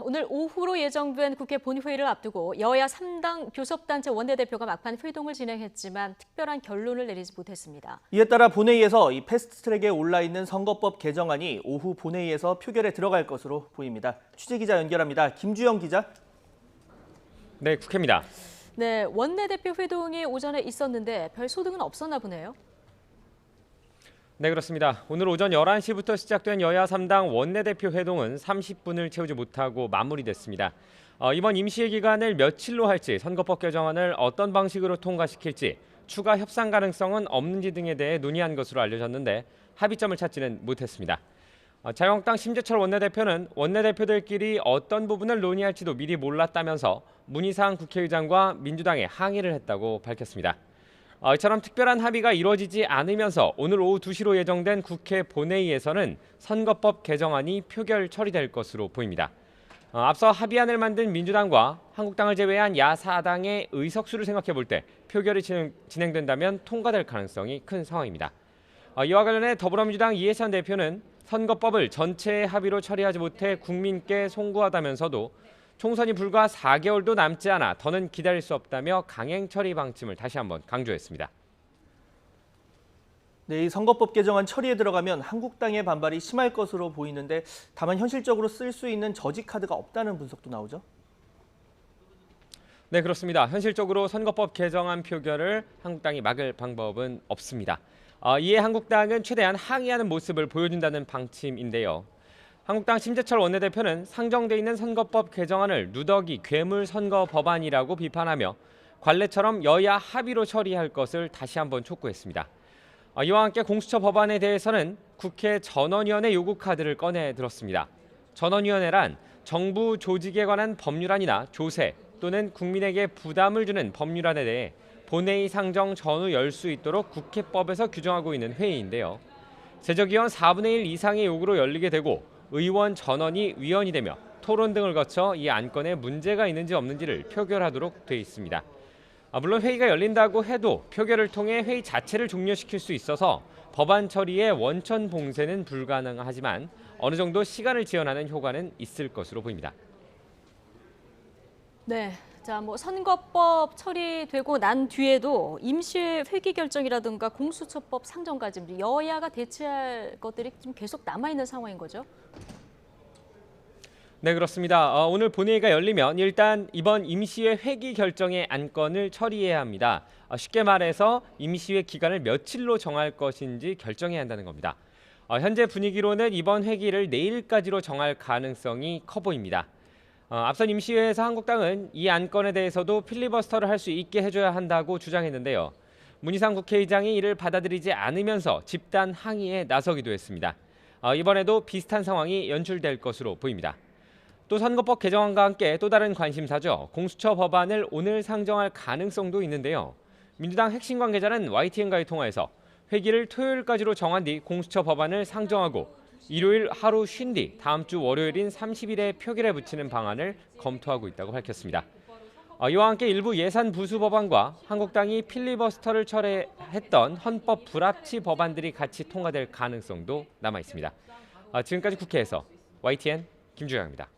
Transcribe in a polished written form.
오늘 오후로 예정된 국회 본회의를 앞두고 여야 3당 교섭단체 원내대표가 막판 회동을 진행했지만 특별한 결론을 내리지 못했습니다. 이에 따라 본회의에서 이 패스트트랙에 올라있는 선거법 개정안이 오후 본회의에서 표결에 들어갈 것으로 보입니다. 취재기자 연결합니다. 김주영 기자. 네, 국회입니다. 네, 원내대표 회동이 오전에 있었는데 별 소득은 없었나 보네요. 네, 그렇습니다. 오늘 오전 11시부터 시작된 여야 3당 원내대표 회동은 30분을 채우지 못하고 마무리됐습니다. 이번 임시회 기간을 며칠로 할지, 선거법 개정안을 어떤 방식으로 통과시킬지, 추가 협상 가능성은 없는지 등에 대해 논의한 것으로 알려졌는데 합의점을 찾지는 못했습니다. 자유한국당 심재철 원내대표는 원내대표들끼리 어떤 부분을 논의할지도 미리 몰랐다면서 문희상 국회의장과 민주당에 항의를 했다고 밝혔습니다. 이처럼 특별한 합의가 이루어지지 않으면서 오늘 오후 2시로 예정된 국회 본회의에서는 선거법 개정안이 표결 처리될 것으로 보입니다. 앞서 합의안을 만든 민주당과 한국당을 제외한 야4당의 의석수를 생각해 볼 때 표결이 진행된다면 통과될 가능성이 큰 상황입니다. 이와 관련해 더불어민주당 이해찬 대표는 선거법을 전체 합의로 처리하지 못해 국민께 송구하다면서도 총선이 불과 4개월도 남지 않아 더는 기다릴 수 없다며 강행 처리 방침을 다시 한번 강조했습니다. 네, 이 선거법 개정안 처리에 들어가면 한국당의 반발이 심할 것으로 보이는데 다만 현실적으로 쓸 수 있는 저지 카드가 없다는 분석도 나오죠. 네, 그렇습니다. 현실적으로 선거법 개정안 표결을 한국당이 막을 방법은 없습니다. 이에 한국당은 최대한 항의하는 모습을 보여준다는 방침인데요. 한국당 심재철 원내대표는 상정돼 있는 선거법 개정안을 누더기 괴물 선거 법안이라고 비판하며 관례처럼 여야 합의로 처리할 것을 다시 한번 촉구했습니다. 이와 함께 공수처 법안에 대해서는 국회 전원위원회 요구 카드를 꺼내 들었습니다. 전원위원회란 정부 조직에 관한 법률안이나 조세 또는 국민에게 부담을 주는 법률안에 대해 본회의 상정 전후 열 수 있도록 국회법에서 규정하고 있는 회의인데요. 제적위원 4분의 1 이상의 요구로 열리게 되고 의원 전원이 위원이 되며 토론 등을 거쳐 이 안건에 문제가 있는지 없는지를 표결하도록 돼 있습니다. 물론 회의가 열린다고 해도 표결을 통해 회의 자체를 종료시킬 수 있어서 법안 처리의 원천 봉쇄는 불가능하지만 어느 정도 시간을 지연하는 효과는 있을 것으로 보입니다. 네, 자, 선거법 처리되고 난 뒤에도 임시 회기 결정이라든가 공수처법 상정까지 여야가 대치할 것들이 좀 계속 남아 있는 상황인 거죠. 네, 그렇습니다. 오늘 본회의가 열리면 일단 이번 임시회 회기 결정의 안건을 처리해야 합니다. 쉽게 말해서 임시회 기간을 며칠로 정할 것인지 결정해야 한다는 겁니다. 현재 분위기로는 이번 회기를 내일까지로 정할 가능성이 커 보입니다. 앞선 임시회에서 한국당은 이 안건에 대해서도 필리버스터를 할 수 있게 해줘야 한다고 주장했는데요. 문희상 국회의장이 이를 받아들이지 않으면서 집단 항의에 나서기도 했습니다. 이번에도 비슷한 상황이 연출될 것으로 보입니다. 또 선거법 개정안과 함께 또 다른 관심사죠. 공수처 법안을 오늘 상정할 가능성도 있는데요. 민주당 핵심 관계자는 YTN과의 통화에서 회기를 토요일까지로 정한 뒤 공수처 법안을 상정하고 일요일 하루 쉰 뒤 다음 주 월요일인 30일에 표결에 붙이는 방안을 검토하고 있다고 밝혔습니다. 이와 함께 일부 예산 부수 법안과 한국당이 필리버스터를 철회했던 헌법 불합치 법안들이 같이 통과될 가능성도 남아 있습니다. 지금까지 국회에서 YTN 김주영입니다.